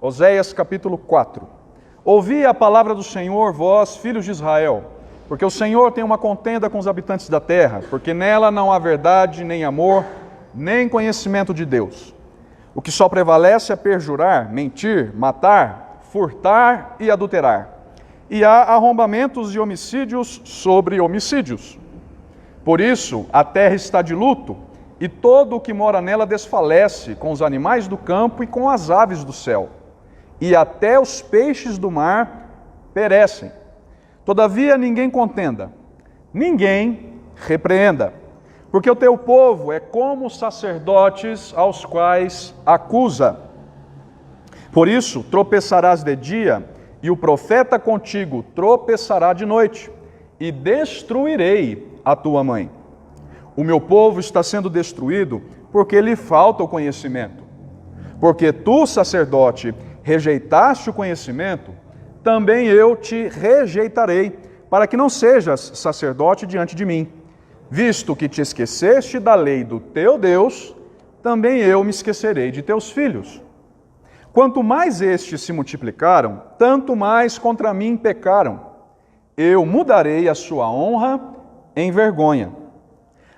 Oséias capítulo 4. Ouvi a palavra do Senhor, vós, filhos de Israel, porque o Senhor tem uma contenda com os habitantes da terra, porque nela não há verdade, nem amor, nem conhecimento de Deus. O que só prevalece é perjurar, mentir, matar, furtar e adulterar. E há arrombamentos e homicídios sobre homicídios. Por isso, a terra está de luto, e todo o que mora nela desfalece, com os animais do campo e com as aves do céu. E até os peixes do mar perecem. Todavia ninguém contenda, ninguém repreenda, porque o teu povo é como os sacerdotes aos quais acusa. Por isso tropeçarás de dia, e o profeta contigo tropeçará de noite, e destruirei a tua mãe. O meu povo está sendo destruído porque lhe falta o conhecimento. Porque tu, sacerdote, rejeitaste o conhecimento, também eu te rejeitarei, para que não sejas sacerdote diante de mim. Visto que te esqueceste da lei do teu Deus, também eu me esquecerei de teus filhos. Quanto mais estes se multiplicaram, tanto mais contra mim pecaram. Eu mudarei a sua honra em vergonha.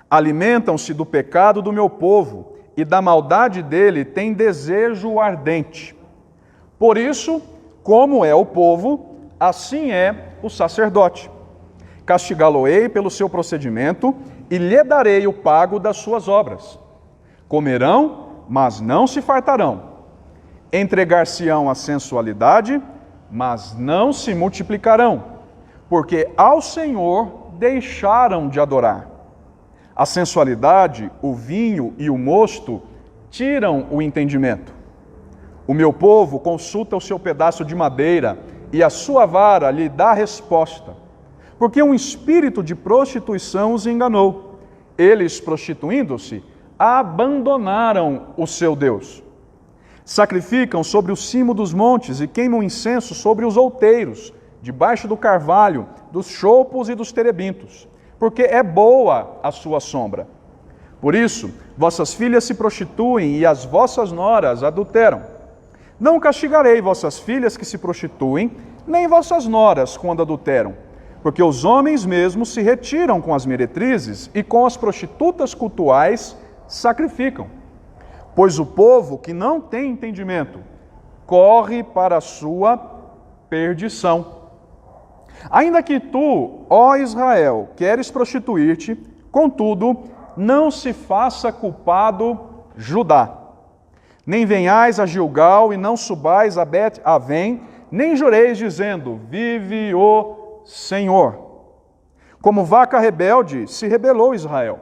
Alimentam-se do pecado do meu povo, e da maldade dele têm desejo ardente. Por isso, como é o povo, assim é o sacerdote. Castigá-lo-ei pelo seu procedimento, e lhe darei o pago das suas obras. Comerão, mas não se fartarão. Entregar-se-ão à sensualidade, mas não se multiplicarão, porque ao Senhor deixaram de adorar. A sensualidade, o vinho e o mosto tiram o entendimento. O meu povo consulta o seu pedaço de madeira, e a sua vara lhe dá resposta. Porque um espírito de prostituição os enganou. Eles, prostituindo-se, abandonaram o seu Deus. Sacrificam sobre o cimo dos montes e queimam incenso sobre os outeiros, debaixo do carvalho, dos choupos e dos terebintos, porque é boa a sua sombra. Por isso, vossas filhas se prostituem e as vossas noras adulteram. Não castigarei vossas filhas que se prostituem, nem vossas noras quando adulteram, porque os homens mesmos se retiram com as meretrizes e com as prostitutas cultuais sacrificam. Pois o povo que não tem entendimento corre para a sua perdição. Ainda que tu, ó Israel, queres prostituir-te, contudo, não se faça culpado Judá. Nem venhais a Gilgal e não subais a Bet-Avém, nem jureis dizendo, vive o Senhor. Como vaca rebelde se rebelou Israel.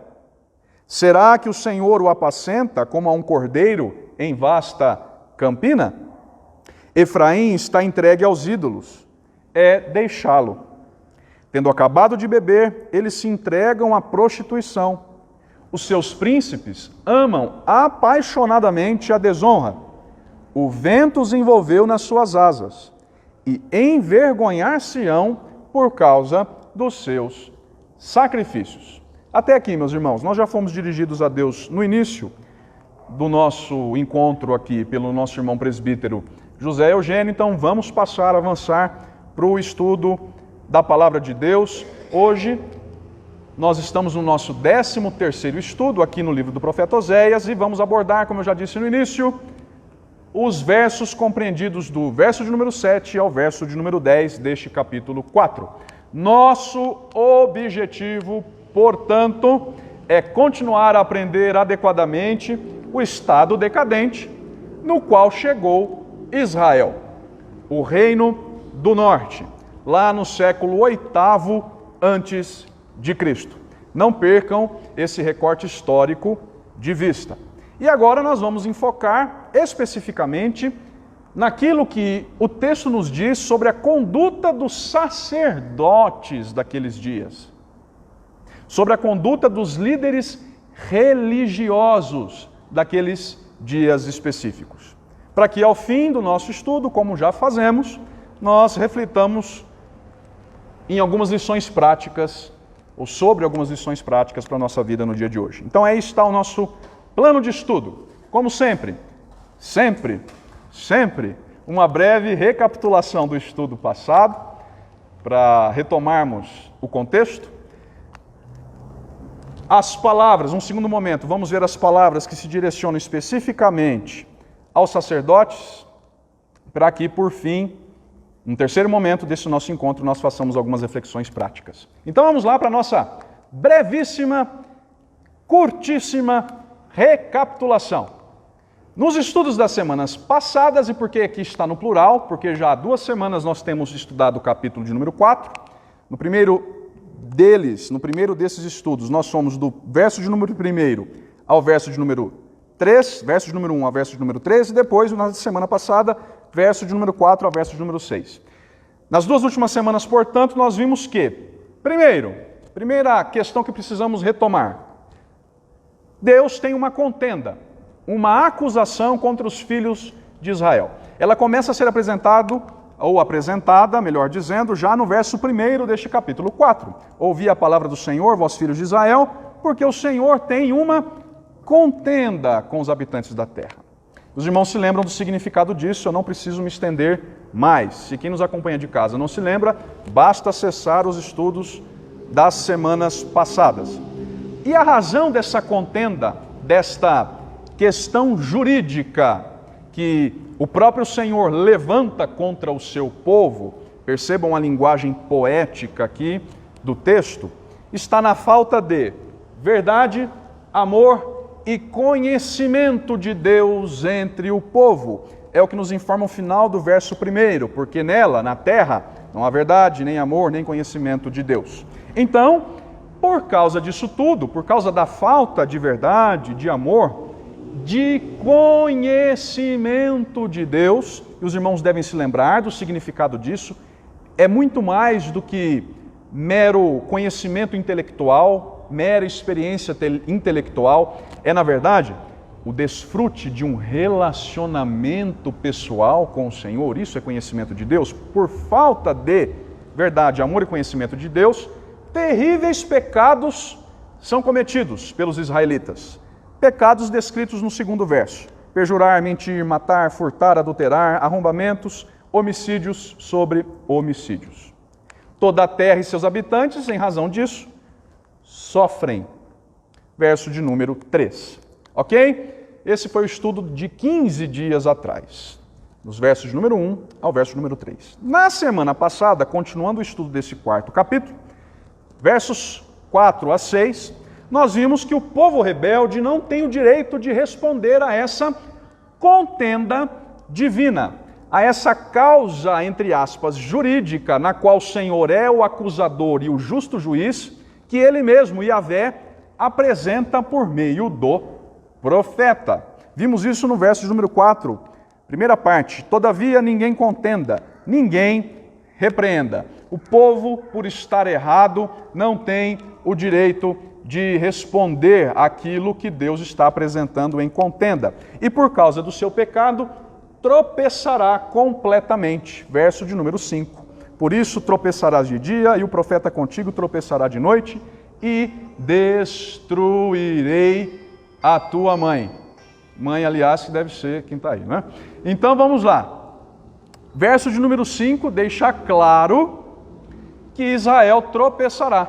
Será que o Senhor o apacenta como a um cordeiro em vasta campina? Efraim está entregue aos ídolos, é deixá-lo. Tendo acabado de beber, eles se entregam à prostituição. Os seus príncipes amam apaixonadamente a desonra. O vento os envolveu nas suas asas, e envergonhar-se-ão por causa dos seus sacrifícios. Até aqui, meus irmãos, nós já fomos dirigidos a Deus no início do nosso encontro aqui pelo nosso irmão presbítero José Eugênio, então vamos avançar para o estudo da Palavra de Deus. Hoje nós estamos no nosso 13º estudo aqui no livro do profeta Oséias e vamos abordar, como eu já disse no início, os versos compreendidos do verso de número 7 ao verso de número 10 deste capítulo 4. Nosso objetivo, portanto, é continuar a aprender adequadamente o estado decadente no qual chegou Israel, o reino do norte, lá no século VIII antes de Cristo. Não percam esse recorte histórico de vista. E agora nós vamos enfocar especificamente naquilo que o texto nos diz sobre a conduta dos sacerdotes daqueles dias, sobre a conduta dos líderes religiosos daqueles dias específicos, para que ao fim do nosso estudo, como já fazemos, nós reflitamos em algumas lições práticas, ou sobre algumas lições práticas para a nossa vida no dia de hoje. Então aí está o nosso plano de estudo. Como sempre, uma breve recapitulação do estudo passado, para retomarmos o contexto. As palavras, um segundo momento, vamos ver as palavras que se direcionam especificamente aos sacerdotes, para que, por fim, no terceiro momento desse nosso encontro, nós façamos algumas reflexões práticas. Então vamos lá para a nossa brevíssima, curtíssima recapitulação. Nos estudos das semanas passadas, e por que aqui está no plural? Porque já há 2 semanas nós temos estudado o capítulo de número 4. No primeiro desses estudos, nós somos do verso de número 1 ao verso de número 3, verso de número 1 ao verso de número 13, e depois, na semana passada, verso de número 4 ao verso de número 6. Nas 2 últimas semanas, portanto, nós vimos que, primeira questão que precisamos retomar, Deus tem uma contenda, uma acusação contra os filhos de Israel. Ela começa a ser apresentada, melhor dizendo, já no verso 1 deste capítulo 4. Ouvi a palavra do Senhor, vós filhos de Israel, porque o Senhor tem uma contenda com os habitantes da terra. Os irmãos se lembram do significado disso, eu não preciso me estender mais. Se quem nos acompanha de casa não se lembra, basta acessar os estudos das semanas passadas. E a razão dessa contenda, desta questão jurídica que o próprio Senhor levanta contra o seu povo, percebam a linguagem poética aqui do texto, está na falta de verdade, amor e conhecimento de Deus entre o povo. É o que nos informa o final do verso 1, porque nela, na terra, não há verdade, nem amor, nem conhecimento de Deus. Então, por causa disso tudo, por causa da falta de verdade, de amor, de conhecimento de Deus, e os irmãos devem se lembrar do significado disso, é muito mais do que mero conhecimento intelectual, mera experiência intelectual, é na verdade o desfrute de um relacionamento pessoal com o Senhor. Isso é conhecimento de Deus. Por falta de verdade, amor e conhecimento de Deus, terríveis pecados são cometidos pelos israelitas. Pecados descritos no 2º verso: perjurar, mentir, matar, furtar, adulterar, arrombamentos, homicídios sobre homicídios. Toda a terra e seus habitantes, em razão disso, sofrem. Verso de número 3. Ok? Esse foi o estudo de 15 dias atrás, dos versos de número 1 ao verso de número 3. Na semana passada, continuando o estudo desse 4º capítulo, versos 4 a 6, nós vimos que o povo rebelde não tem o direito de responder a essa contenda divina, a essa causa, entre aspas, jurídica, na qual o Senhor é o acusador e o justo juiz, que ele mesmo, Yahvé, apresenta por meio do profeta. Vimos isso no verso de número 4, primeira parte: todavia ninguém contenda, ninguém repreenda. O povo, por estar errado, não tem o direito de responder aquilo que Deus está apresentando em contenda. E por causa do seu pecado, tropeçará completamente. Verso de número 5. Por isso tropeçarás de dia, e o profeta contigo tropeçará de noite, e destruirei a tua mãe. Mãe, aliás, que deve ser quem está aí, né? Então vamos lá. Verso de número 5 deixa claro que Israel tropeçará,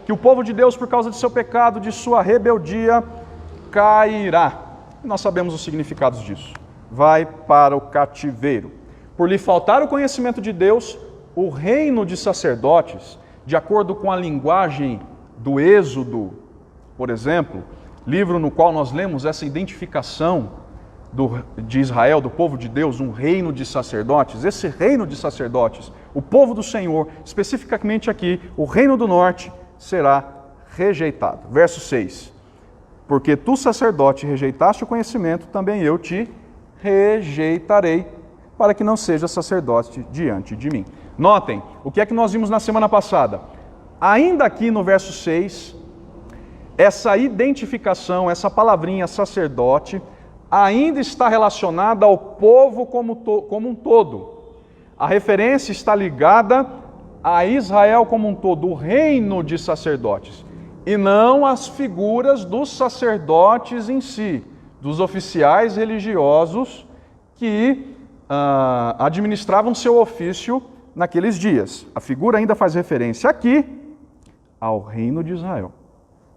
que o povo de Deus, por causa de seu pecado, de sua rebeldia, cairá. E nós sabemos os significados disso. Vai para o cativeiro. Por lhe faltar o conhecimento de Deus, o reino de sacerdotes, de acordo com a linguagem do Êxodo, por exemplo, livro no qual nós lemos essa identificação de Israel, do povo de Deus, um reino de sacerdotes. Esse reino de sacerdotes, o povo do Senhor, especificamente aqui, o reino do norte, será rejeitado. Verso 6. Porque tu, sacerdote, rejeitaste o conhecimento, também eu te rejeitarei, para que não seja sacerdote diante de mim. Notem, o que é que nós vimos na semana passada? Ainda aqui no verso 6, essa identificação, essa palavrinha sacerdote, ainda está relacionada ao povo como um todo. A referência está ligada a Israel como um todo, o reino de sacerdotes, e não as figuras dos sacerdotes em si, dos oficiais religiosos que administravam seu ofício naqueles dias. A figura ainda faz referência aqui ao reino de Israel,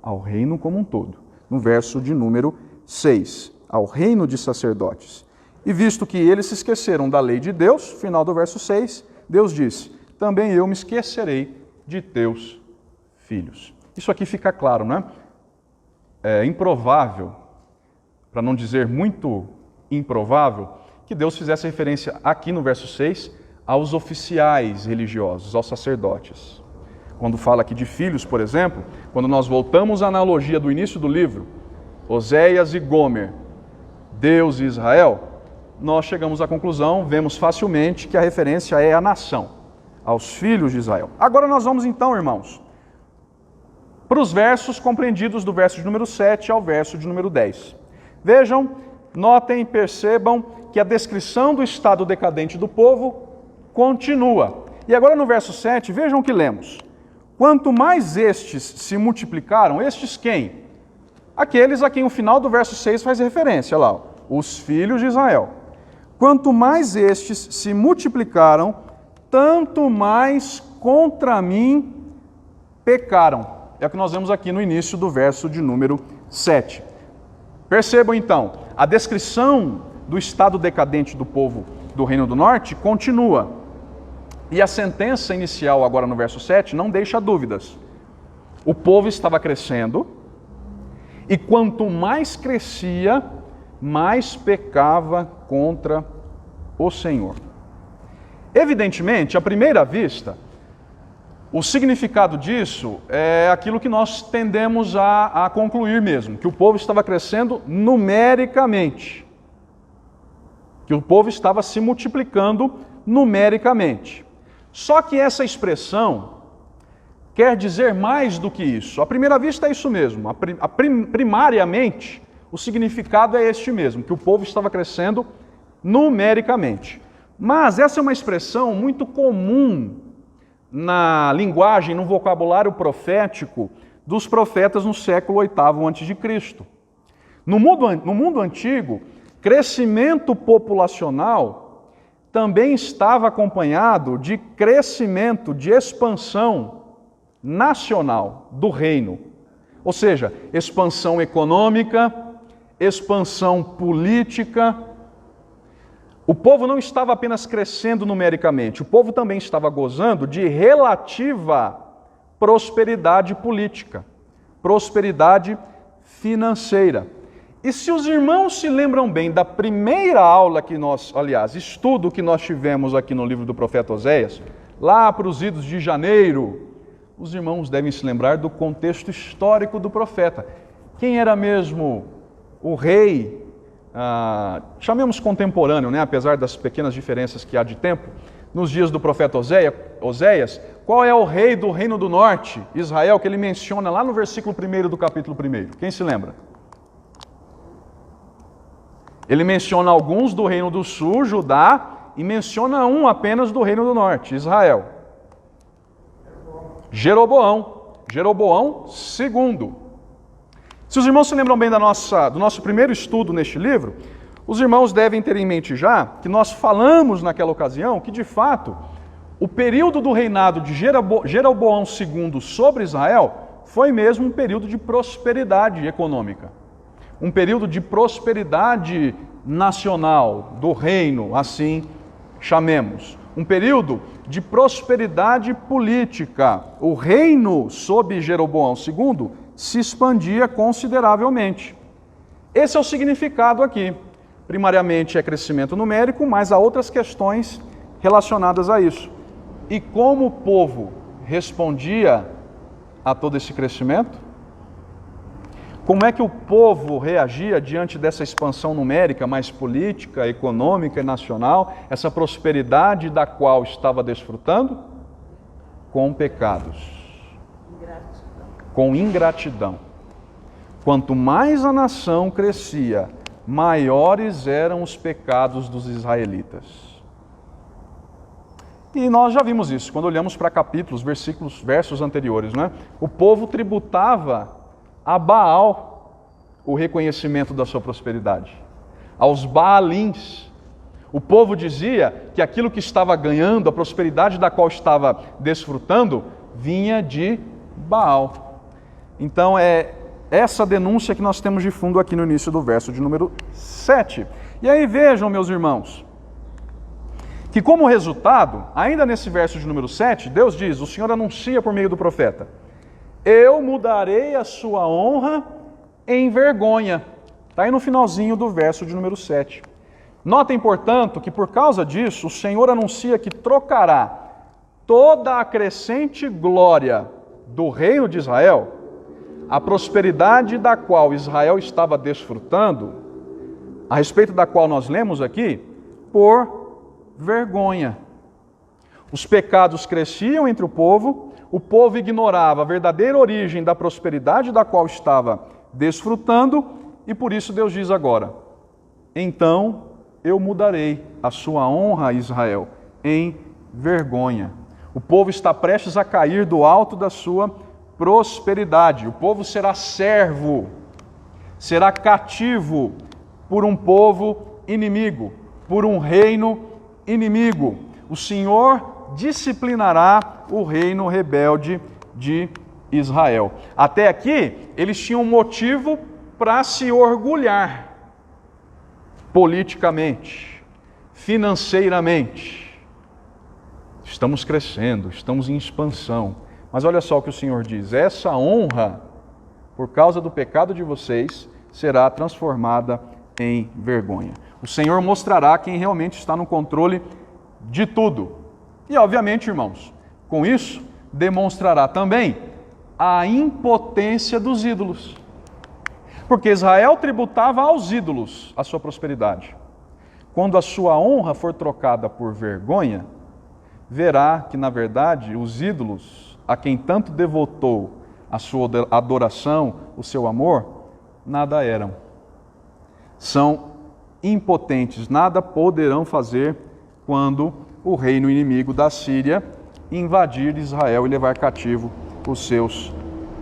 ao reino como um todo, no verso de número 6, ao reino de sacerdotes. E visto que eles se esqueceram da lei de Deus, final do verso 6, Deus disse: também eu me esquecerei de teus filhos. Isso aqui fica claro, não é? É improvável, para não dizer muito improvável, que Deus fizesse referência aqui no verso 6 aos oficiais religiosos, aos sacerdotes. Quando fala aqui de filhos, por exemplo, quando nós voltamos à analogia do início do livro, Oséias e Gomer, Deus e Israel, nós chegamos à conclusão, vemos facilmente que a referência é à nação, aos filhos de Israel. Agora nós vamos então, irmãos, para os versos compreendidos do verso de número 7 ao verso de número 10. Vejam, notem, percebam que a descrição do estado decadente do povo continua. E agora no verso 7, vejam o que lemos. Quanto mais estes se multiplicaram, estes quem? Aqueles a quem o final do verso 6 faz referência, lá, os filhos de Israel. Quanto mais estes se multiplicaram, tanto mais contra mim pecaram. É o que nós vemos aqui no início do verso de número 7. Percebam então, a descrição do estado decadente do povo do Reino do Norte continua. E a sentença inicial agora no verso 7 não deixa dúvidas. O povo estava crescendo, e quanto mais crescia, mais pecava contra o Senhor. Evidentemente, à primeira vista, o significado disso é aquilo que nós tendemos a concluir mesmo, que o povo estava crescendo numericamente, que o povo estava se multiplicando numericamente. Só que essa expressão quer dizer mais do que isso. À primeira vista é isso mesmo, primariamente o significado é este mesmo, que o povo estava crescendo numericamente. Mas essa é uma expressão muito comum na linguagem, no vocabulário profético dos profetas no século VIII a.C. No mundo antigo, crescimento populacional também estava acompanhado de crescimento, de expansão nacional do reino. Ou seja, expansão econômica, expansão política. O povo não estava apenas crescendo numericamente, o povo também estava gozando de relativa prosperidade política, prosperidade financeira. E se os irmãos se lembram bem da primeira aula que nós, aliás, estudo que nós tivemos aqui no livro do profeta Oséias, lá para os idos de janeiro, os irmãos devem se lembrar do contexto histórico do profeta. Quem era mesmo o rei, chamemos contemporâneo, né? Apesar das pequenas diferenças que há de tempo, nos dias do profeta Oséias, qual é o rei do Reino do Norte, Israel, que ele menciona lá no versículo 1 do capítulo 1? Quem se lembra? Ele menciona alguns do Reino do Sul, Judá, e menciona um apenas do Reino do Norte, Israel. Jeroboão II. Se os irmãos se lembram bem do nosso primeiro estudo neste livro, os irmãos devem ter em mente já que nós falamos naquela ocasião que, de fato, o período do reinado de Jeroboão II sobre Israel foi mesmo um período de prosperidade econômica, um período de prosperidade nacional do reino, assim chamemos, um período de prosperidade política. O reino sob Jeroboão II se expandia consideravelmente. Esse é o significado aqui. Primariamente é crescimento numérico, mas há outras questões relacionadas a isso. E como o povo respondia a todo esse crescimento? Como é que o povo reagia diante dessa expansão numérica, mais política, econômica e nacional, essa prosperidade da qual estava desfrutando? Com pecados. Com ingratidão. Quanto mais a nação crescia, maiores eram os pecados dos israelitas. E nós já vimos isso, quando olhamos para capítulos, versos anteriores, né? O povo tributava a Baal o reconhecimento da sua prosperidade, aos Baalins O povo dizia que aquilo que estava ganhando, a prosperidade da qual estava desfrutando, vinha de Baal. Então é essa denúncia que nós temos de fundo aqui no início do verso de número 7. E aí vejam, meus irmãos, que como resultado, ainda nesse verso de número 7, Deus diz, o Senhor anuncia por meio do profeta, eu mudarei a sua honra em vergonha. Está aí no finalzinho do verso de número 7. Notem, portanto, que por causa disso, o Senhor anuncia que trocará toda a crescente glória do reino de Israel, a prosperidade da qual Israel estava desfrutando, a respeito da qual nós lemos aqui, por vergonha. Os pecados cresciam entre o povo ignorava a verdadeira origem da prosperidade da qual estava desfrutando, e por isso Deus diz agora, então eu mudarei a sua honra, Israel, em vergonha. O povo está prestes a cair do alto da sua prosperidade. O povo será servo, será cativo por um povo inimigo, por um reino inimigo. O Senhor disciplinará o reino rebelde de Israel. Até aqui, eles tinham motivo para se orgulhar politicamente, financeiramente. Estamos crescendo, estamos em expansão. Mas olha só o que o Senhor diz, essa honra, por causa do pecado de vocês, será transformada em vergonha. O Senhor mostrará quem realmente está no controle de tudo. E obviamente, irmãos, com isso, demonstrará também a impotência dos ídolos. Porque Israel tributava aos ídolos a sua prosperidade. Quando a sua honra for trocada por vergonha, verá que, na verdade, os ídolos a quem tanto devotou a sua adoração, o seu amor, nada eram. São impotentes, nada poderão fazer quando o reino inimigo da Síria invadir Israel e levar cativo os seus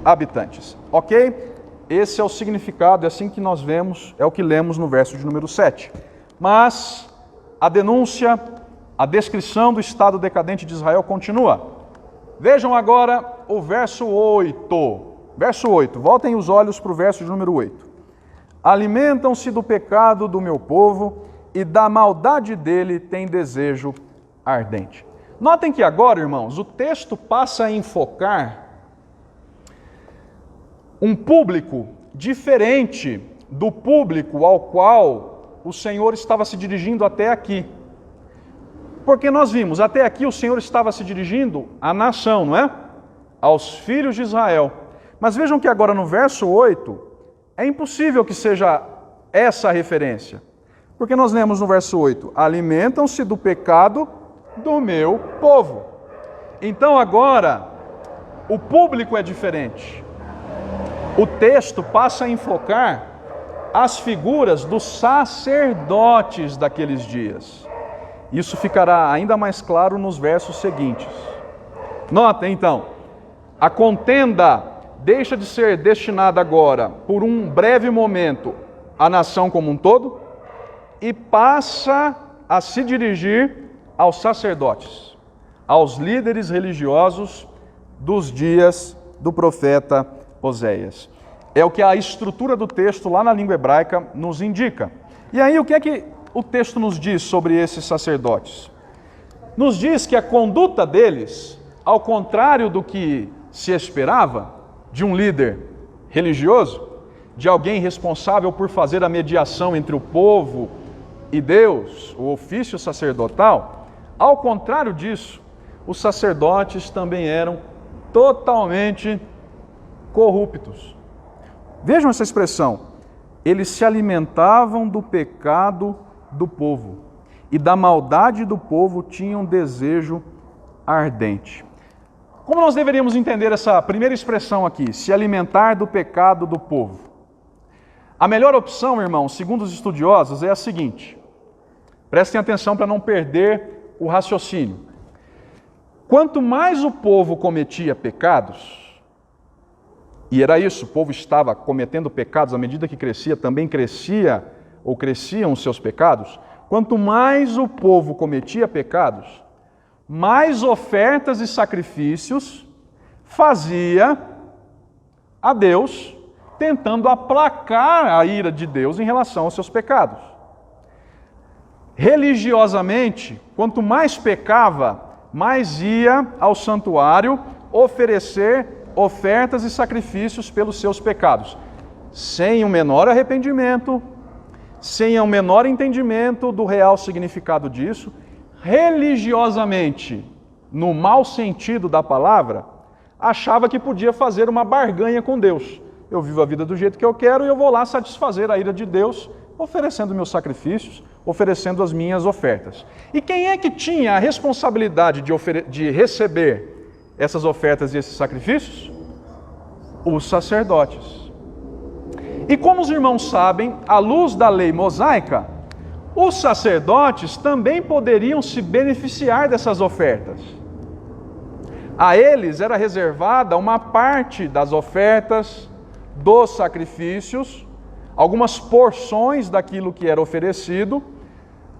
habitantes. Ok? Esse é o significado, é assim que nós vemos, é o que lemos no verso de número 7. Mas a denúncia, a descrição do estado decadente de Israel continua. Vejam agora o verso 8. Verso 8, voltem os olhos para o verso de número 8. Alimentam-se do pecado do meu povo e da maldade dele tem desejo ardente. Notem que agora, irmãos, o texto passa a enfocar um público diferente do público ao qual o Senhor estava se dirigindo até aqui. Porque nós vimos, até aqui o Senhor estava se dirigindo à nação, não é? Aos filhos de Israel. Mas vejam que agora no verso 8, é impossível que seja essa a referência. Porque nós lemos no verso 8, alimentam-se do pecado do meu povo. Então agora, o público é diferente. O texto passa a enfocar as figuras dos sacerdotes daqueles dias. Isso ficará ainda mais claro nos versos seguintes. Notem então, a contenda deixa de ser destinada agora, por um breve momento, à nação como um todo, e passa a se dirigir aos sacerdotes, aos líderes religiosos dos dias do profeta Oséias. É o que a estrutura do texto lá na língua hebraica nos indica. E aí o que é que o texto nos diz sobre esses sacerdotes? Nos diz que a conduta deles, ao contrário do que se esperava de um líder religioso, de alguém responsável por fazer a mediação entre o povo e Deus, o ofício sacerdotal, ao contrário disso, os sacerdotes também eram totalmente corruptos. Vejam essa expressão. Eles se alimentavam do pecado do povo e da maldade do povo tinham desejo ardente. Como nós deveríamos entender essa primeira expressão aqui, se alimentar do pecado do povo? A melhor opção, irmãos, segundo os estudiosos, é a seguinte. Prestem atenção para não perder o raciocínio. Quanto mais o povo cometia pecados, e era isso, o povo estava cometendo pecados à medida que crescia, também cresciam os seus pecados. quanto mais o povo cometia pecados, mais ofertas e sacrifícios fazia a Deus, tentando aplacar a ira de Deus em relação aos seus pecados. Religiosamente, quanto mais pecava, mais ia ao santuário oferecer ofertas e sacrifícios pelos seus pecados, sem o menor arrependimento, sem o menor entendimento do real significado disso. Religiosamente, no mau sentido da palavra, achava que podia fazer uma barganha com Deus. Eu vivo a vida do jeito que eu quero e eu vou lá satisfazer a ira de Deus, oferecendo meus sacrifícios, oferecendo as minhas ofertas. E quem é que tinha a responsabilidade de receber essas ofertas e esses sacrifícios? Os sacerdotes. E como os irmãos sabem, à luz da lei mosaica, os sacerdotes também poderiam se beneficiar dessas ofertas. A eles era reservada uma parte das ofertas, dos sacrifícios, algumas porções daquilo que era oferecido,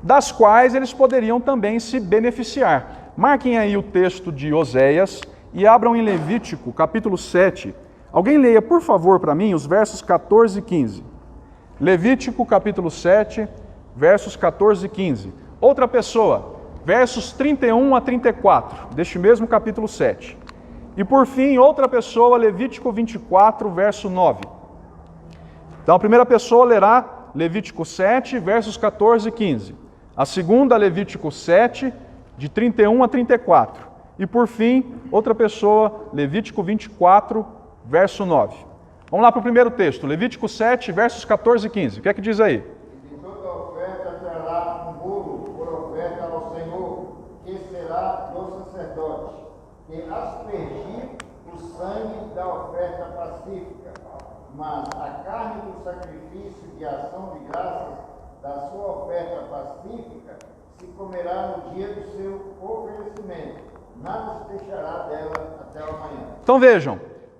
das quais eles poderiam também se beneficiar. Marquem aí o texto de Oséias e abram em Levítico, capítulo 7. Alguém leia, por favor, para mim, os versos 14 e 15. Levítico, capítulo 7, versos 14 e 15. Outra pessoa, versos 31 a 34, deste mesmo capítulo 7. E por fim, outra pessoa, Levítico 24, verso 9. Então, a primeira pessoa lerá Levítico 7, versos 14 e 15. A segunda, Levítico 7, de 31 a 34. E por fim, outra pessoa, Levítico 24, verso 9. Vamos lá para o primeiro texto, Levítico 7, versos 14 e 15. O que é que diz aí? E de toda oferta trará um bolo por oferta ao Senhor, que será do sacerdote, que aspergir o sangue da oferta pacífica, mas a carne do sacrifício de ação de graças da sua oferta pacífica se comerá no dia do seu oferecimento, nada se deixará dela até amanhã. Então vejam,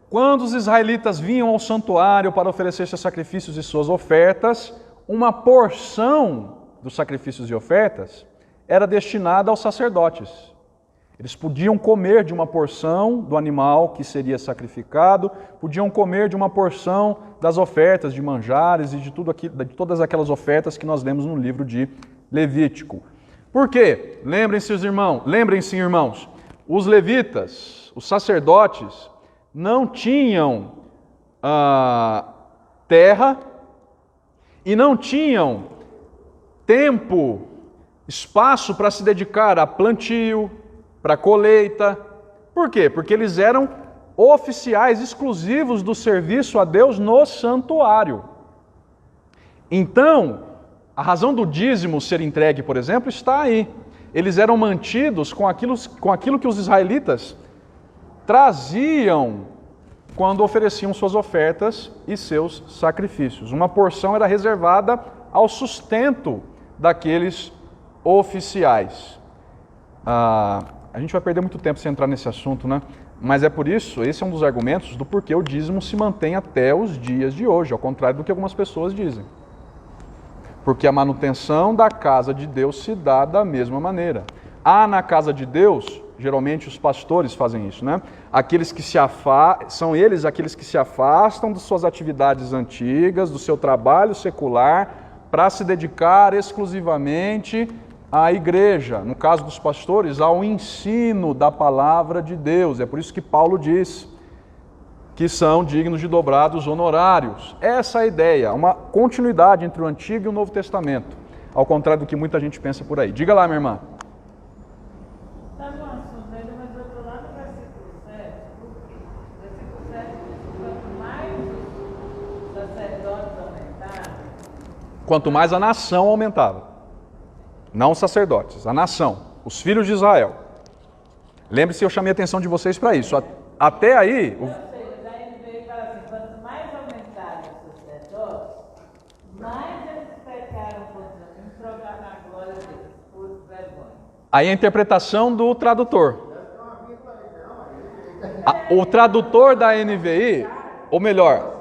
quando os israelitas vinham ao santuário para oferecer seus sacrifícios e suas ofertas, uma porção dos sacrifícios e ofertas era destinada aos sacerdotes. Eles podiam comer de uma porção do animal que seria sacrificado, podiam comer de uma porção das ofertas, de manjares e de todas aquelas ofertas que nós lemos no livro de Levítico. Por quê? Lembrem-se, irmãos, os levitas, os sacerdotes, não tinham terra e não tinham tempo, espaço para se dedicar a plantio, para colheita. Por quê? Porque eles eram oficiais exclusivos do serviço a Deus no santuário. Então, a razão do dízimo ser entregue, por exemplo, está aí. Eles eram mantidos com aquilo que os israelitas traziam quando ofereciam suas ofertas e seus sacrifícios. Uma porção era reservada ao sustento daqueles oficiais. A gente vai perder muito tempo sem entrar nesse assunto, né? Mas é por isso, esse é um dos argumentos do porquê o dízimo se mantém até os dias de hoje, ao contrário do que algumas pessoas dizem. Porque a manutenção da casa de Deus se dá da mesma maneira. Há na casa de Deus, geralmente os pastores fazem isso, né? São eles aqueles que se afastam de suas atividades antigas, do seu trabalho secular, para se dedicar exclusivamente à igreja. No caso dos pastores, ao ensino da palavra de Deus. É por isso que Paulo diz que são dignos de dobrados honorários. Essa é a ideia, uma continuidade entre o Antigo e o Novo Testamento, ao contrário do que muita gente pensa por aí. Diga lá, minha irmã. Está no assunto ainda, mas eu estou lá no versículo 7, porque versículo 7 diz: quanto mais os sacerdotes aumentaram, Quanto mais a nação aumentava. Não os sacerdotes, a nação, os filhos de Israel. Lembre-se, eu chamei a atenção de vocês para isso. Até aí... daí veio fala assim: quanto mais aumentaram os sacerdotes, mais eles pecaram contra mim, provar na glória deles, por vergonha. Aí a interpretação do tradutor. O tradutor da NVI, ou melhor,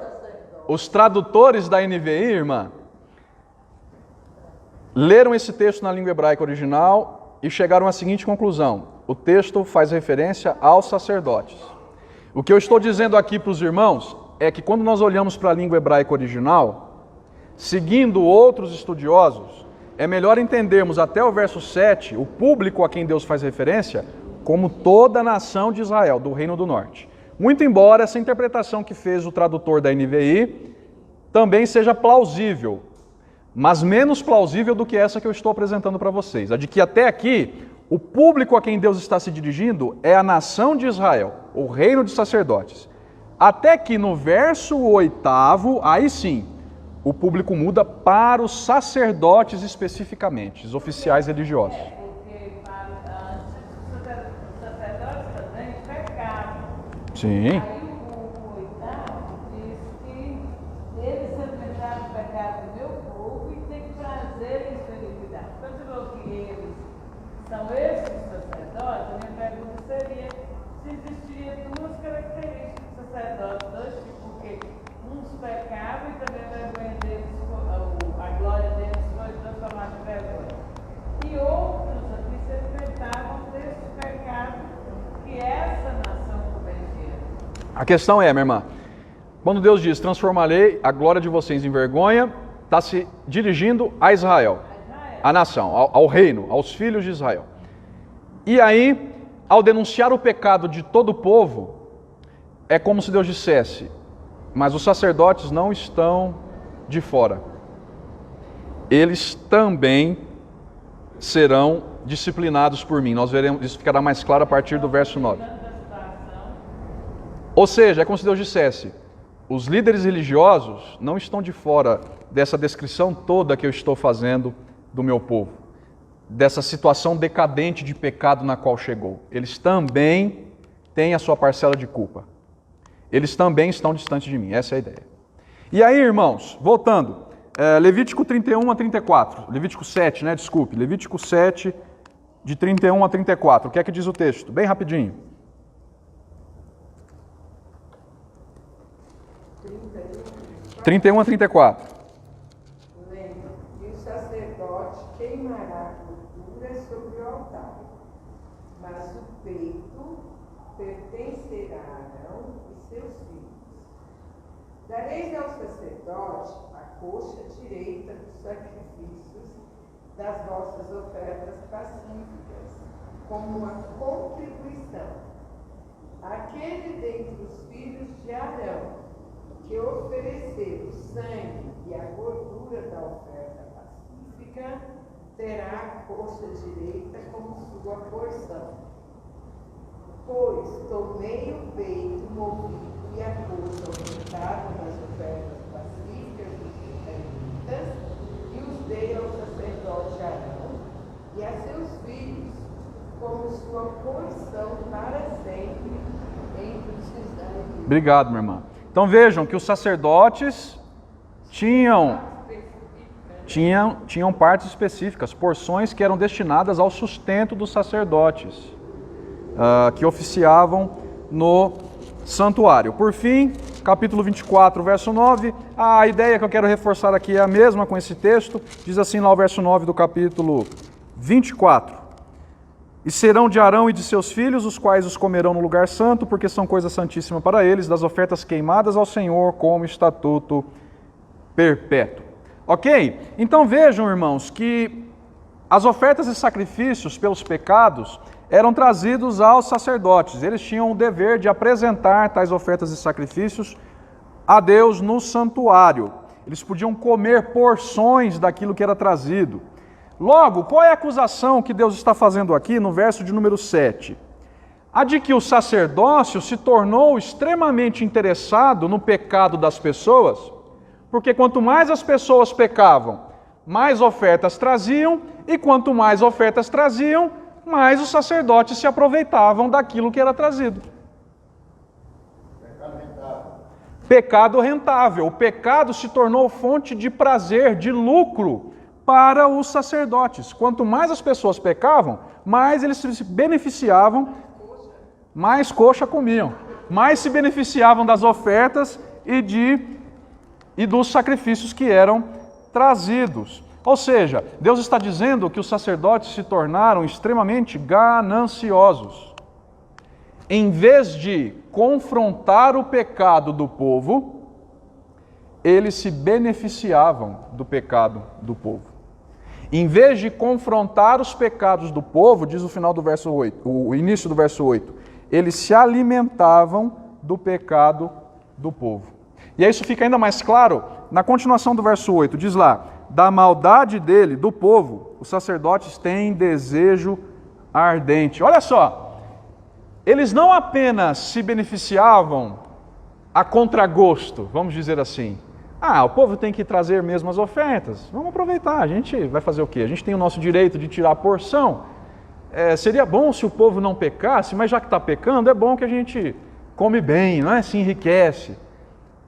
os tradutores da NVI, irmã, leram esse texto na língua hebraica original e chegaram à seguinte conclusão: o texto faz referência aos sacerdotes. O que eu estou dizendo aqui para os irmãos é que quando nós olhamos para a língua hebraica original, seguindo outros estudiosos, é melhor entendermos até o verso 7, o público a quem Deus faz referência, como toda a nação de Israel, do Reino do Norte. Muito embora essa interpretação que fez o tradutor da NVI também seja plausível, mas menos plausível do que essa que eu estou apresentando para vocês. A de que até aqui, o público a quem Deus está se dirigindo é a nação de Israel, o reino de sacerdotes. Até que no verso 8º, aí sim, o público muda para os sacerdotes especificamente, os oficiais religiosos. Porque antes os sacerdotes também pecavam. Sim. Aí o oitavo diz que eles enfrentaram o pecado do meu povo e têm prazer em sua iniquidade. Quando você falou que eles são esses sacerdotes, a minha pergunta seria se existiam duas características dos sacerdotes, dois tipos, porque uns pecavam e também a vergonha deles, a glória deles foi transformada em vergonha. E outros aqui se enfrentavam desse pecado que essa nação cometia. A questão é, minha irmã, quando Deus diz, transformarei a glória de vocês em vergonha, está se dirigindo a Israel, a nação, ao reino, aos filhos de Israel. E aí, ao denunciar o pecado de todo o povo, é como se Deus dissesse, mas os sacerdotes não estão de fora. Eles também serão disciplinados por mim. Nós veremos, isso ficará mais claro a partir do verso 9. Ou seja, é como se Deus dissesse, os líderes religiosos não estão de fora dessa descrição toda que eu estou fazendo do meu povo, dessa situação decadente de pecado na qual chegou. Eles também têm a sua parcela de culpa. Eles também estão distantes de mim, essa é a ideia. E aí, irmãos, voltando, Levítico 31 a 34, Levítico 7, desculpe, Levítico 7, de 31 a 34, o que é que diz o texto? Bem rapidinho. 31 a 34. Lembra, e o sacerdote queimará a gordura sobre o altar, mas o peito pertencerá a Arão e seus filhos. Dareis ao sacerdote a coxa direita dos sacrifícios das vossas ofertas pacíficas, como uma contribuição. Aquele dentre os filhos de Arão que oferecer o sangue e a gordura da oferta pacífica terá a coxa direita como sua porção. Pois tomei o peito movido e a coxa aumentada das ofertas pacíficas dos israelitas e os dei ao sacerdote Arão e a seus filhos como sua porção para sempre entre os israelitas. Obrigado, minha irmã. Então vejam que os sacerdotes tinham partes específicas, porções que eram destinadas ao sustento dos sacerdotes, que oficiavam no santuário. Por fim, capítulo 24, verso 9, a ideia que eu quero reforçar aqui é a mesma com esse texto, diz assim lá o verso 9 do capítulo 24. E serão de Arão e de seus filhos, os quais os comerão no lugar santo, porque são coisa santíssima para eles, das ofertas queimadas ao Senhor como estatuto perpétuo. Ok? Então vejam, irmãos, que as ofertas e sacrifícios pelos pecados eram trazidos aos sacerdotes. Eles tinham o dever de apresentar tais ofertas e sacrifícios a Deus no santuário. Eles podiam comer porções daquilo que era trazido. Logo, qual é a acusação que Deus está fazendo aqui no verso de número 7? A de que o sacerdócio se tornou extremamente interessado no pecado das pessoas, porque quanto mais as pessoas pecavam, mais ofertas traziam, e quanto mais ofertas traziam, mais os sacerdotes se aproveitavam daquilo que era trazido. Pecado rentável. O pecado se tornou fonte de prazer, de lucro para os sacerdotes. Quanto mais as pessoas pecavam, mais eles se beneficiavam, mais coxa comiam, mais se beneficiavam das ofertas e dos sacrifícios que eram trazidos. Ou seja, Deus está dizendo que os sacerdotes se tornaram extremamente gananciosos. Em vez de confrontar o pecado do povo, eles se beneficiavam do pecado do povo. Em vez de confrontar os pecados do povo, diz o final do verso 8, o início do verso 8, eles se alimentavam do pecado do povo. E aí isso fica ainda mais claro na continuação do verso 8, diz lá: da maldade dele, do povo, os sacerdotes têm desejo ardente. Olha só, eles não apenas se beneficiavam a contragosto, vamos dizer assim. O povo tem que trazer mesmo as ofertas, vamos aproveitar, a gente vai fazer o quê? A gente tem o nosso direito de tirar a porção. Seria bom se o povo não pecasse, mas já que está pecando, é bom que a gente come bem, não é? Se enriquece.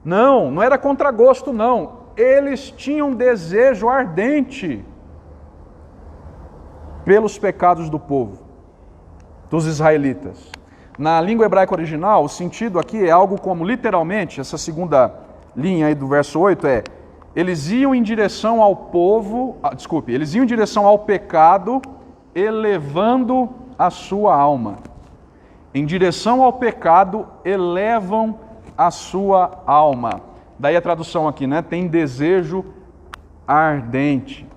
Não era contragosto, não. Eles tinham desejo ardente pelos pecados do povo, dos israelitas. Na língua hebraica original, o sentido aqui é algo como, literalmente, essa segunda linha aí do verso 8 eles iam em direção ao povo, eles iam em direção ao pecado, elevando a sua alma. Em direção ao pecado, elevam a sua alma. Daí a tradução aqui, né? Tem desejo ardente.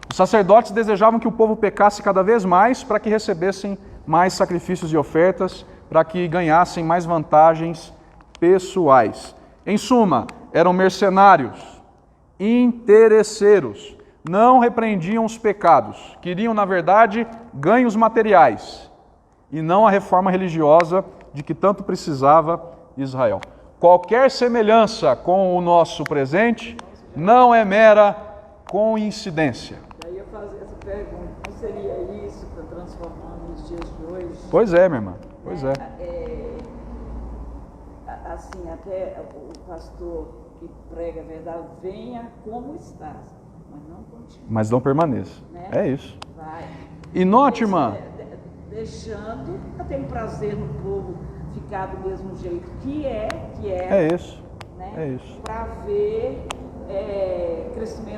Os sacerdotes desejavam que o povo pecasse cada vez mais para que recebessem mais sacrifícios e ofertas, para que ganhassem mais vantagens pessoais. Em suma, eram mercenários, interesseiros, não repreendiam os pecados, queriam, na verdade, ganhos materiais, e não a reforma religiosa de que tanto precisava Israel. Qualquer semelhança com o nosso presente não é mera coincidência. Eu ia fazer essa pergunta, não seria isso para transformar nos dias de hoje? Pois é, minha irmã, pois é. Assim, até o pastor que prega a verdade, venha como estás, mas não continue. Mas não permaneça, né? É isso. Vai. E note, irmã... Deixando, eu tenho prazer no povo ficar do mesmo jeito que é. É isso, né? É isso. Para ver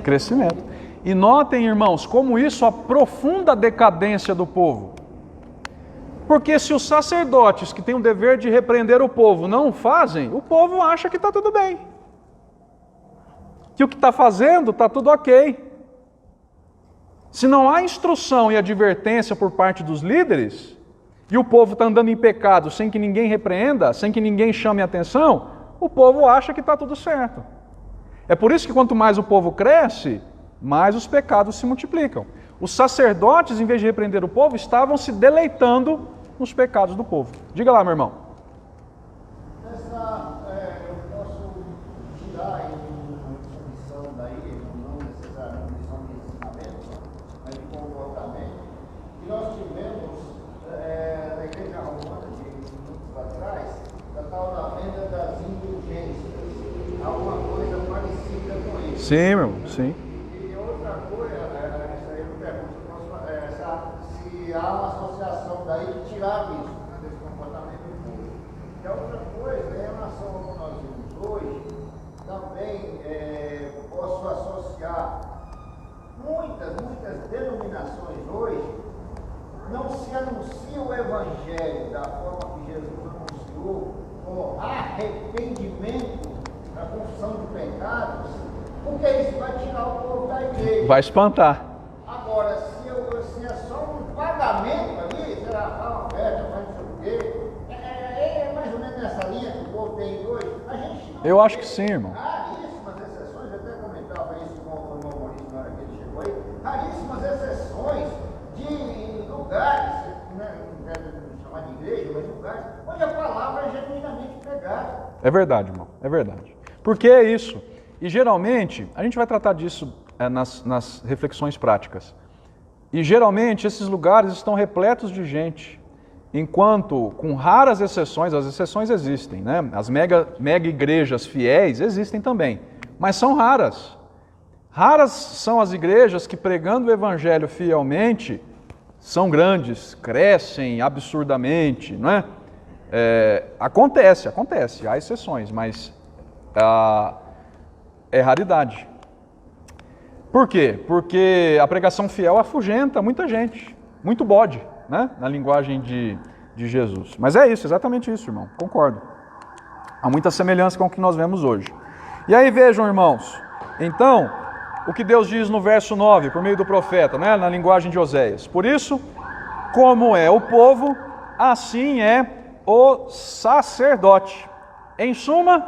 crescimento. E notem, irmãos, como isso aprofunda a decadência do povo. Porque se os sacerdotes que têm o dever de repreender o povo não fazem, o povo acha que está tudo bem. Que o que está fazendo está tudo ok. Se não há instrução e advertência por parte dos líderes, e o povo está andando em pecado sem que ninguém repreenda, sem que ninguém chame a atenção, o povo acha que está tudo certo. É por isso que quanto mais o povo cresce, mais os pecados se multiplicam. Os sacerdotes, em vez de repreender o povo, estavam se deleitando nos pecados do povo. Diga lá, meu irmão. Eu posso tirar essa lição daí, não necessariamente lição de ensinamento, mas de comportamento, que nós tivemos na igreja romana de minutos atrás, da tal da venda das indulgências. Alguma coisa parecida com isso. Sim, meu irmão, sim. E outra coisa, isso aí eu pergunto, se há uma associação daí de tirar isso, né, desse comportamento público. E a outra coisa, em relação ao que nós vimos hoje, também posso associar muitas denominações hoje não se anuncia o Evangelho da forma que Jesus anunciou, com arrependimento da confissão de pecados, porque isso vai tirar o povo da igreja. Vai espantar. Agora, se é só um pagamento ali, será uma oferta, faz não sei o quê, é mais ou menos nessa linha que o povo tem hoje. A gente não Eu acho que sim, irmão. Raríssimas exceções, eu até comentava isso com o irmão Maurício na hora que ele chegou aí, raríssimas exceções de lugares, não quero chamar de igreja, mas lugares, onde a palavra é genuinamente pregada. É verdade, irmão, é verdade. Porque é isso. E geralmente, a gente vai tratar disso nas reflexões práticas. E geralmente esses lugares estão repletos de gente. Enquanto, com raras exceções, as exceções existem, né? As mega igrejas fiéis existem também, mas são raras. Raras são as igrejas que, pregando o evangelho fielmente, são grandes, crescem absurdamente, não é? Acontece, há exceções, mas é raridade. Por quê? Porque a pregação fiel afugenta muita gente, muito bode, né? Na linguagem de Jesus. Mas é isso, exatamente isso, irmão, concordo. Há muita semelhança com o que nós vemos hoje. E aí vejam, irmãos, então, o que Deus diz no verso 9, por meio do profeta, né? Na linguagem de Oséias. Por isso, como é o povo, assim é o sacerdote. Em suma,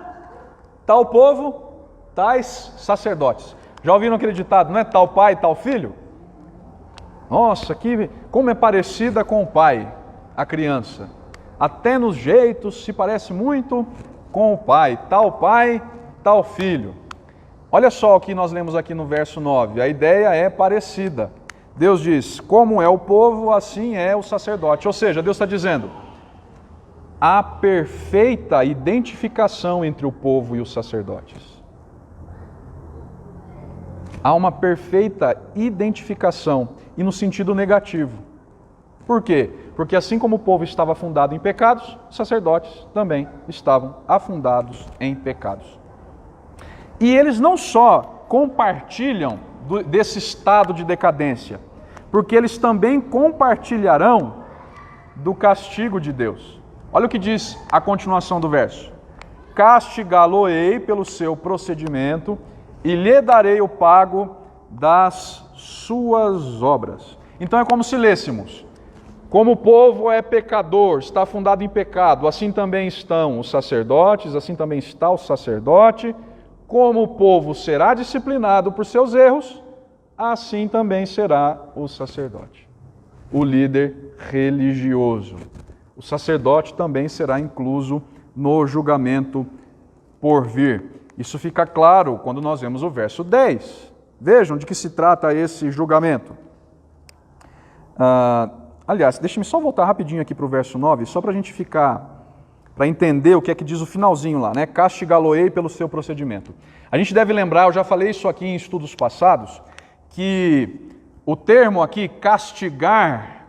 tal povo, tais sacerdotes. Já ouviram aquele ditado, não é? Tal pai, tal filho? Nossa, como é parecida com o pai, a criança. Até nos jeitos se parece muito com o pai. Pai, tal filho. Olha só o que nós lemos aqui no verso 9. A ideia é parecida. Deus diz, como é o povo, assim é o sacerdote. Ou seja, Deus está dizendo, há perfeita identificação entre o povo e os sacerdotes. Há uma perfeita identificação, e no sentido negativo. Por quê? Porque assim como o povo estava afundado em pecados, os sacerdotes também estavam afundados em pecados. E eles não só compartilham desse estado de decadência, porque eles também compartilharão do castigo de Deus. Olha o que diz a continuação do verso. Castigá-lo-ei pelo seu procedimento e lhe darei o pago das suas obras. Então é como se lêssemos. Como o povo é pecador, está afundado em pecado, assim também estão os sacerdotes, assim também está o sacerdote. Como o povo será disciplinado por seus erros, assim também será o sacerdote, o líder religioso. O sacerdote também será incluso no julgamento por vir. Isso fica claro quando nós vemos o verso 10. Vejam de que se trata esse julgamento. Aliás, deixe-me só voltar rapidinho aqui para o verso 9, só para a gente para entender o que é que diz o finalzinho lá, né? Castigá-lo-ei pelo seu procedimento. A gente deve lembrar, eu já falei isso aqui em estudos passados, que o termo aqui, castigar,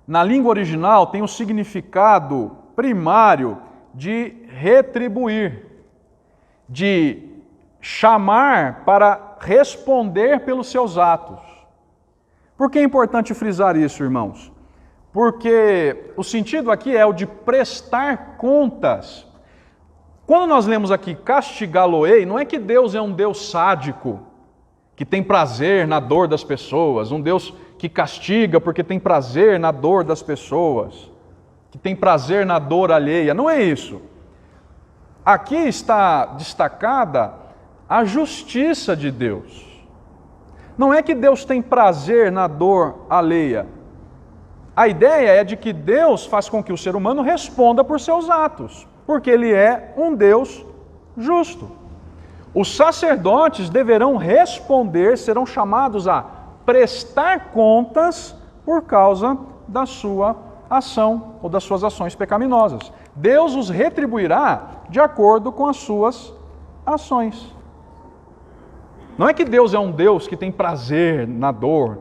na língua original tem o significado primário de retribuir, de chamar para responder pelos seus atos. Por que é importante frisar isso, irmãos? Porque o sentido aqui é o de prestar contas. Quando nós lemos aqui castigá-lo-ei, não é que Deus é um Deus sádico, que tem prazer na dor das pessoas, um Deus que castiga porque tem prazer na dor das pessoas, que tem prazer na dor alheia. Não é isso. Aqui está destacada a justiça de Deus. Não é que Deus tem prazer na dor alheia. A ideia é de que Deus faz com que o ser humano responda por seus atos, porque Ele é um Deus justo. Os sacerdotes deverão responder, serão chamados a prestar contas por causa da sua ação ou das suas ações pecaminosas. Deus os retribuirá de acordo com as suas ações. Não é que Deus é um Deus que tem prazer na dor,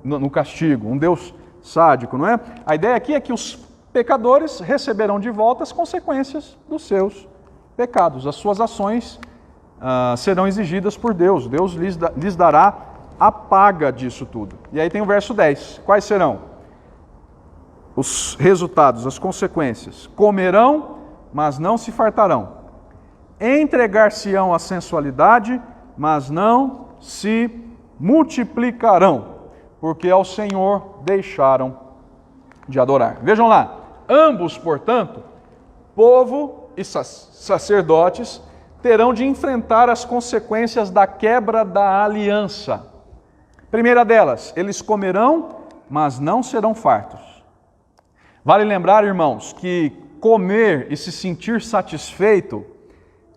no castigo, um Deus sádico, não é? A ideia aqui é que os pecadores receberão de volta as consequências dos seus pecados. As suas ações serão exigidas por Deus. Deus lhes dará a paga disso tudo. E aí tem o verso 10. Quais serão os resultados, as consequências? Comerão, mas não se fartarão. Entregar-se-ão à sensualidade, mas não se multiplicarão, porque ao Senhor deixaram de adorar. Vejam lá, ambos, portanto, povo e sacerdotes, terão de enfrentar as consequências da quebra da aliança. Primeira delas, eles comerão, mas não serão fartos. Vale lembrar, irmãos, que comer e se sentir satisfeito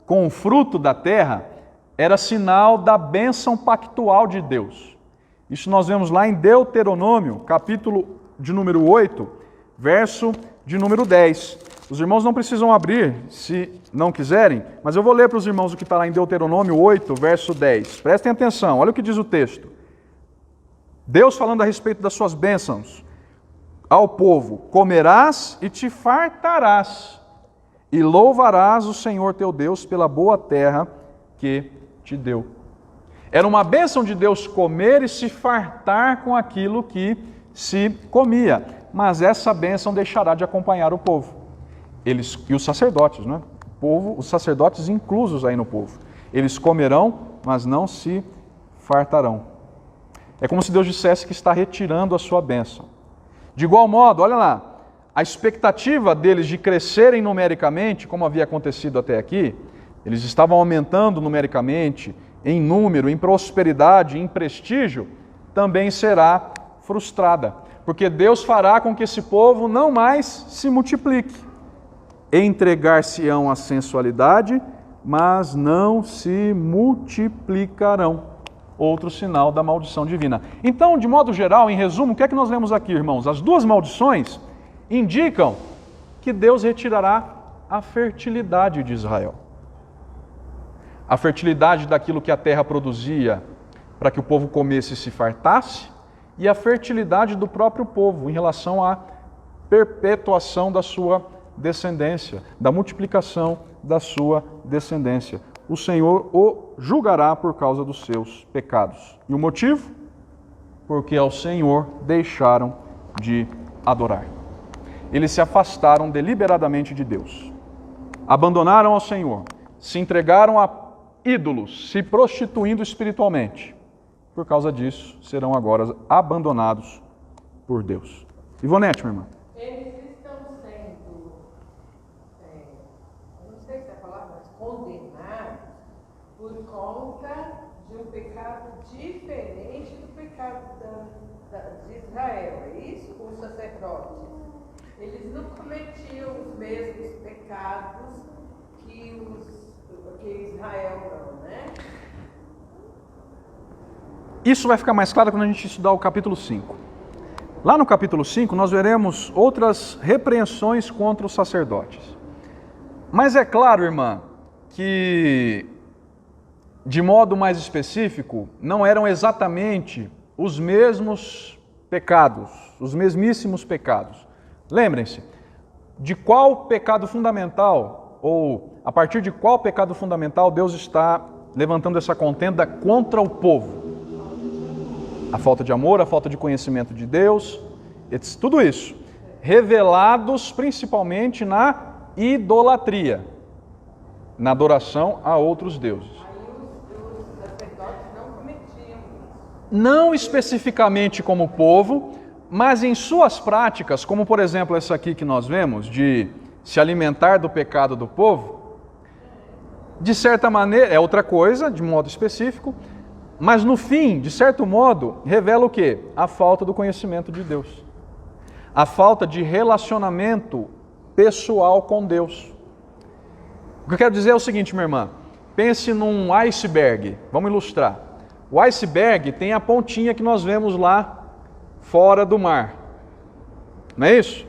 com o fruto da terra era sinal da bênção pactual de Deus. Isso nós vemos lá em Deuteronômio, capítulo de número 8, verso de número 10. Os irmãos não precisam abrir, se não quiserem, mas eu vou ler para os irmãos o que está lá em Deuteronômio 8, verso 10. Prestem atenção, olha o que diz o texto. Deus falando a respeito das suas bênçãos ao povo: comerás e te fartarás, e louvarás o Senhor teu Deus pela boa terra que te deu. Era uma bênção de Deus comer e se fartar com aquilo que se comia. Mas essa bênção deixará de acompanhar o povo. Eles, e os sacerdotes, né? O povo, os sacerdotes inclusos aí no povo. Eles comerão, mas não se fartarão. É como se Deus dissesse que está retirando a sua bênção. De igual modo, olha lá, a expectativa deles de crescerem numericamente, como havia acontecido até aqui, eles estavam aumentando numericamente, em número, em prosperidade, em prestígio, também será frustrada. Porque Deus fará com que esse povo não mais se multiplique. Entregar-se-ão à sensualidade, mas não se multiplicarão. Outro sinal da maldição divina. Então, de modo geral, em resumo, o que é que nós lemos aqui, irmãos? As duas maldições indicam que Deus retirará a fertilidade de Israel. A fertilidade daquilo que a terra produzia para que o povo comesse e se fartasse, e a fertilidade do próprio povo em relação à perpetuação da sua descendência, da multiplicação da sua descendência. O Senhor o julgará por causa dos seus pecados. E o motivo? Porque ao Senhor deixaram de adorar. Eles se afastaram deliberadamente de Deus. Abandonaram ao Senhor, se entregaram a ídolos, se prostituindo espiritualmente. Por causa disso, serão agora abandonados por Deus. Ivonete, minha irmã. Eles estão sendo, não sei se é a palavra, mas condenados por conta de um pecado diferente do pecado de Israel. É isso? Os sacerdotes. Eles não cometiam os mesmos pecados que Israel não, né? Isso vai ficar mais claro quando a gente estudar o capítulo 5. Lá no capítulo 5 nós veremos outras repreensões contra os sacerdotes. Mas é claro, irmã, que de modo mais específico não eram exatamente os mesmos pecados, os mesmíssimos pecados. Lembrem-se, de qual pecado fundamental, ou a partir de qual pecado fundamental Deus está levantando essa contenda contra o povo? A falta de amor, a falta de conhecimento de Deus, tudo isso, revelados principalmente na idolatria, na adoração a outros deuses. Aí os sacerdotes não cometiam isso. Não especificamente como povo, mas em suas práticas, como por exemplo essa aqui que nós vemos, de se alimentar do pecado do povo, de certa maneira, é outra coisa, de modo específico, mas no fim, de certo modo, revela o quê? A falta do conhecimento de Deus. A falta de relacionamento pessoal com Deus. O que eu quero dizer é o seguinte, minha irmã. Pense num iceberg. Vamos ilustrar. O iceberg tem a pontinha que nós vemos lá fora do mar. Não é isso?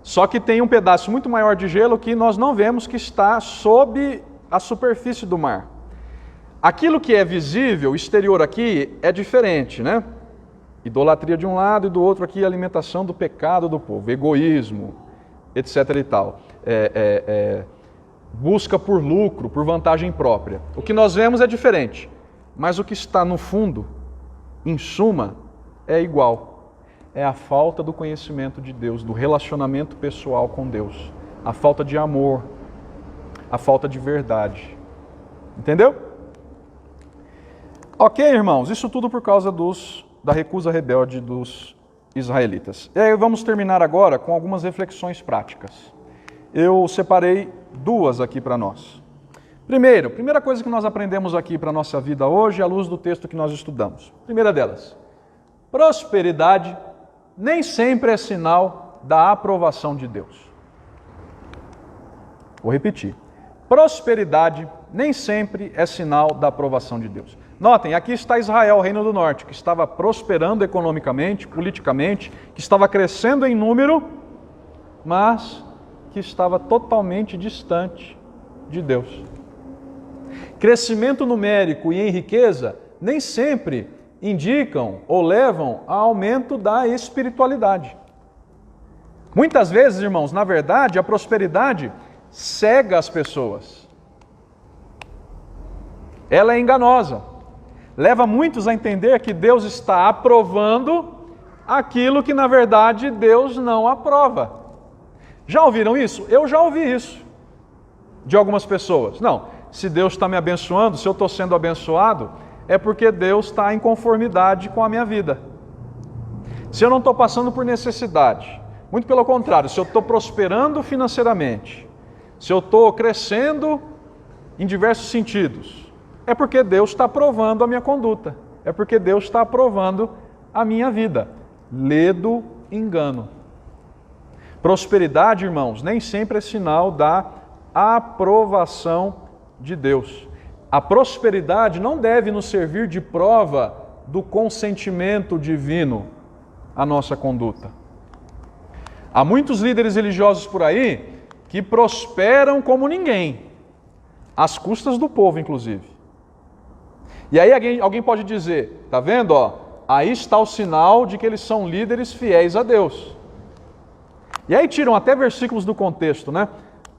Só que tem um pedaço muito maior de gelo que nós não vemos, que está sob a superfície do mar. Aquilo que é visível, exterior aqui, é diferente, né? Idolatria de um lado e do outro aqui, alimentação do pecado do povo, egoísmo, etc. e tal. Busca por lucro, por vantagem própria. O que nós vemos é diferente, mas o que está no fundo, em suma, é igual. É a falta do conhecimento de Deus, do relacionamento pessoal com Deus. A falta de amor, a falta de verdade. Entendeu? Ok, irmãos, isso tudo por causa da recusa rebelde dos israelitas. E aí vamos terminar agora com algumas reflexões práticas. Eu separei duas aqui para nós. Primeira coisa que nós aprendemos aqui para a nossa vida hoje, à luz do texto que nós estudamos. Primeira delas, prosperidade nem sempre é sinal da aprovação de Deus. Vou repetir. Prosperidade nem sempre é sinal da aprovação de Deus. Notem, aqui está Israel, o Reino do Norte, que estava prosperando economicamente, politicamente, que estava crescendo em número, mas que estava totalmente distante de Deus. Crescimento numérico e em riqueza nem sempre indicam ou levam a aumento da espiritualidade. Muitas vezes, irmãos, na verdade, a prosperidade cega as pessoas. Ela é enganosa. leva muitos a entender que Deus está aprovando aquilo que, na verdade, Deus não aprova. Já ouviram isso? Eu já ouvi isso de algumas pessoas. Não, se Deus está me abençoando, se eu estou sendo abençoado, é porque Deus está em conformidade com a minha vida. Se eu não estou passando por necessidade, muito pelo contrário, se eu estou prosperando financeiramente, se eu estou crescendo em diversos sentidos, é porque Deus está aprovando a minha conduta, é porque Deus está aprovando a minha vida. Ledo engano. Prosperidade, irmãos, nem sempre é sinal da aprovação de Deus. A prosperidade não deve nos servir de prova do consentimento divino à nossa conduta. Há muitos líderes religiosos por aí que prosperam como ninguém, às custas do povo, inclusive. E aí alguém pode dizer, tá vendo, aí está o sinal de que eles são líderes fiéis a Deus. E aí tiram até versículos do contexto, né?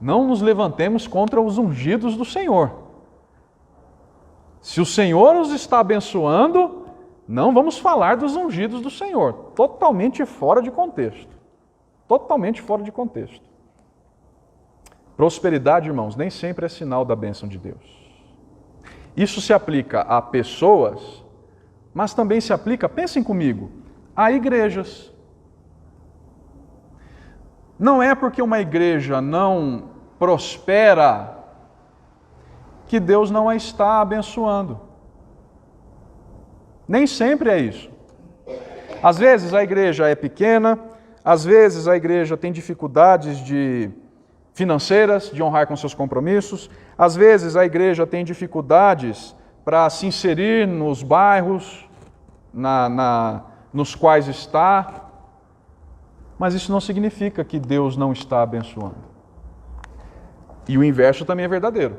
Não nos levantemos contra os ungidos do Senhor. Se o Senhor os está abençoando, não vamos falar dos ungidos do Senhor. Totalmente fora de contexto. Totalmente fora de contexto. Prosperidade, irmãos, nem sempre é sinal da bênção de Deus. Isso se aplica a pessoas, mas também se aplica, pensem comigo, a igrejas. Não é porque uma igreja não prospera que Deus não a está abençoando. Nem sempre é isso. Às vezes a igreja é pequena, às vezes a igreja tem dificuldades financeiras de honrar com seus compromissos, às vezes a igreja tem dificuldades para se inserir nos bairros nos quais está, mas isso não significa que Deus não está abençoando. E o inverso também é verdadeiro.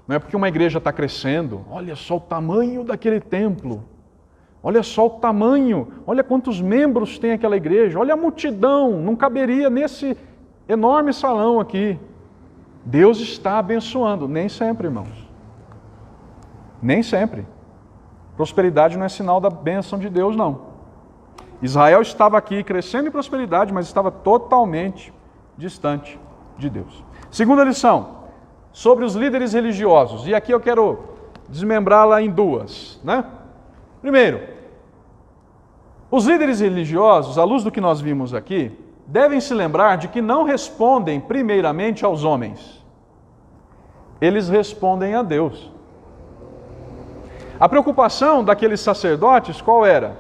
Não é porque uma igreja está crescendo, olha só o tamanho daquele templo, olha só o tamanho, olha quantos membros tem aquela igreja, olha a multidão, não caberia nesse enorme salão aqui. Deus está abençoando, nem sempre, irmãos. Nem sempre. Prosperidade não é sinal da bênção de Deus, não. Israel estava aqui crescendo em prosperidade, mas estava totalmente distante de Deus. Segunda lição, sobre os líderes religiosos. E aqui eu quero desmembrá-la em duas, né? Primeiro, os líderes religiosos, à luz do que nós vimos aqui, devem se lembrar de que não respondem primeiramente aos homens. Eles respondem a Deus. A preocupação daqueles sacerdotes qual era?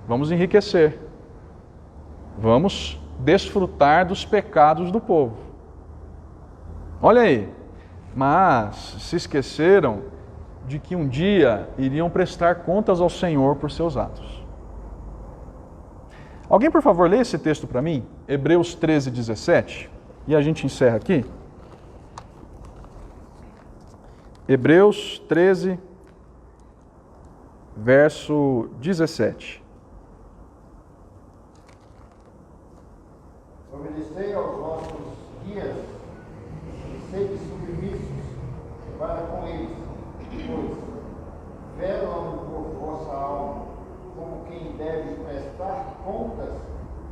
Vamos enriquecer. Vamos desfrutar dos pecados do povo. Olha aí. Mas se esqueceram de que um dia iriam prestar contas ao Senhor por seus atos. Alguém, por favor, lê esse texto para mim? Hebreus 13, 17. E a gente encerra aqui. Hebreus 13, verso 17. Obedecei aos vossos guias e sede submissos para com eles, pois velam por vossa alma, como quem deve prestar contas,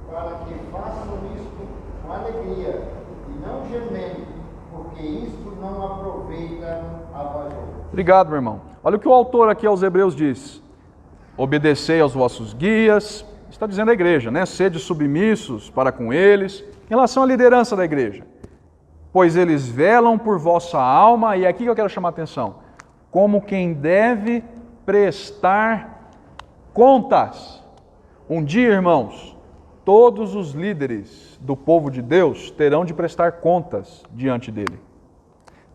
para que façam isto com alegria e não gemendo, porque isto não aproveita a vós outros. Obrigado, meu irmão. Olha o que o autor aqui aos Hebreus diz. Obedecei aos vossos guias, está dizendo a igreja, né? Sede submissos para com eles, em relação à liderança da igreja. Pois eles velam por vossa alma, e é aqui que eu quero chamar a atenção, como quem deve prestar contas. Um dia, irmãos, todos os líderes do povo de Deus terão de prestar contas diante dele,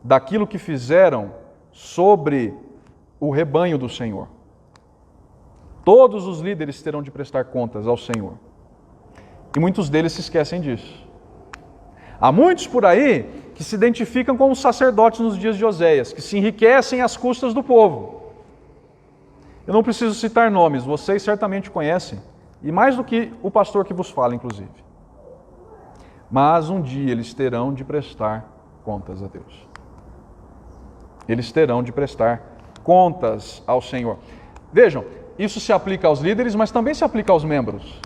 daquilo que fizeram sobre o rebanho do Senhor. Todos os líderes terão de prestar contas ao Senhor. E muitos deles se esquecem disso. Há muitos por aí que se identificam como sacerdotes nos dias de Oséias, que se enriquecem às custas do povo. Eu não preciso citar nomes, vocês certamente conhecem, e mais do que o pastor que vos fala, inclusive. Mas um dia eles terão de prestar contas a Deus. Eles terão de prestar contas ao Senhor. Vejam, isso se aplica aos líderes, mas também se aplica aos membros.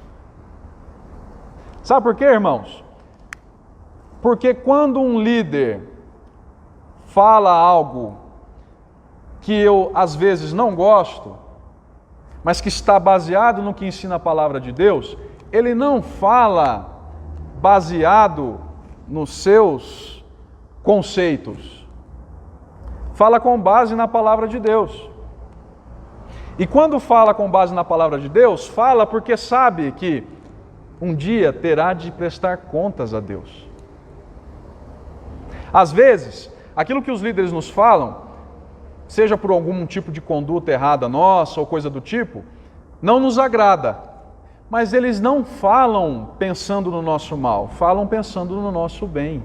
Sabe por quê, irmãos? Porque quando um líder fala algo que eu às vezes não gosto, mas que está baseado no que ensina a palavra de Deus, ele não fala baseado nos seus conceitos. Fala com base na palavra de Deus. E quando fala com base na palavra de Deus, fala porque sabe que um dia terá de prestar contas a Deus. Às vezes, aquilo que os líderes nos falam, seja por algum tipo de conduta errada nossa ou coisa do tipo, não nos agrada. Mas eles não falam pensando no nosso mal, falam pensando no nosso bem.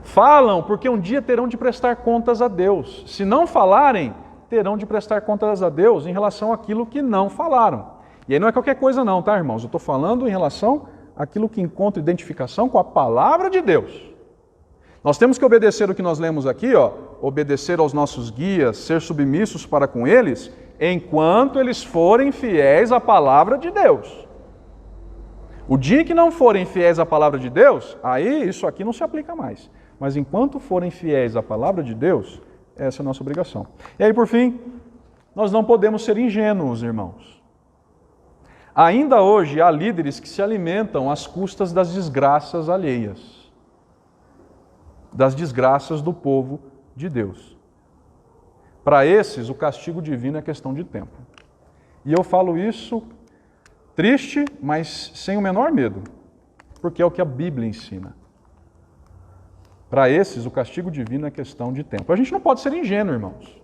Falam porque um dia terão de prestar contas a Deus. Se não falarem, terão de prestar contas a Deus em relação àquilo que não falaram. E aí não é qualquer coisa não, tá, irmãos? Eu estou falando em relação àquilo que encontra identificação com a palavra de Deus. Nós temos que obedecer o que nós lemos aqui, ó, obedecer aos nossos guias, ser submissos para com eles, enquanto eles forem fiéis à palavra de Deus. O dia que não forem fiéis à palavra de Deus, aí isso aqui não se aplica mais. Mas enquanto forem fiéis à palavra de Deus, essa é a nossa obrigação. E aí, por fim, nós não podemos ser ingênuos, irmãos. Ainda hoje há líderes que se alimentam às custas das desgraças alheias, das desgraças do povo de Deus. Para esses, o castigo divino é questão de tempo. E eu falo isso triste, mas sem o menor medo, porque é o que a Bíblia ensina. Para esses, o castigo divino é questão de tempo. A gente não pode ser ingênuo, irmãos.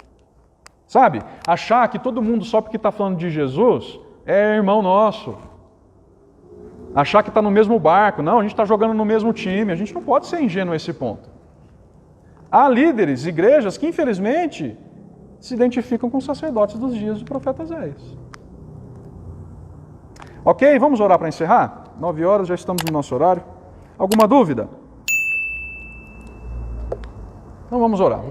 Sabe? Achar que todo mundo, só porque está falando de Jesus, é irmão nosso. Achar que está no mesmo barco. Não, a gente está jogando no mesmo time. A gente não pode ser ingênuo a esse ponto. Há líderes, igrejas, que infelizmente se identificam com os sacerdotes dos dias do profeta Oséias. Ok? Vamos orar para encerrar? 9 horas, já estamos no nosso horário. Alguma dúvida? Então vamos orar.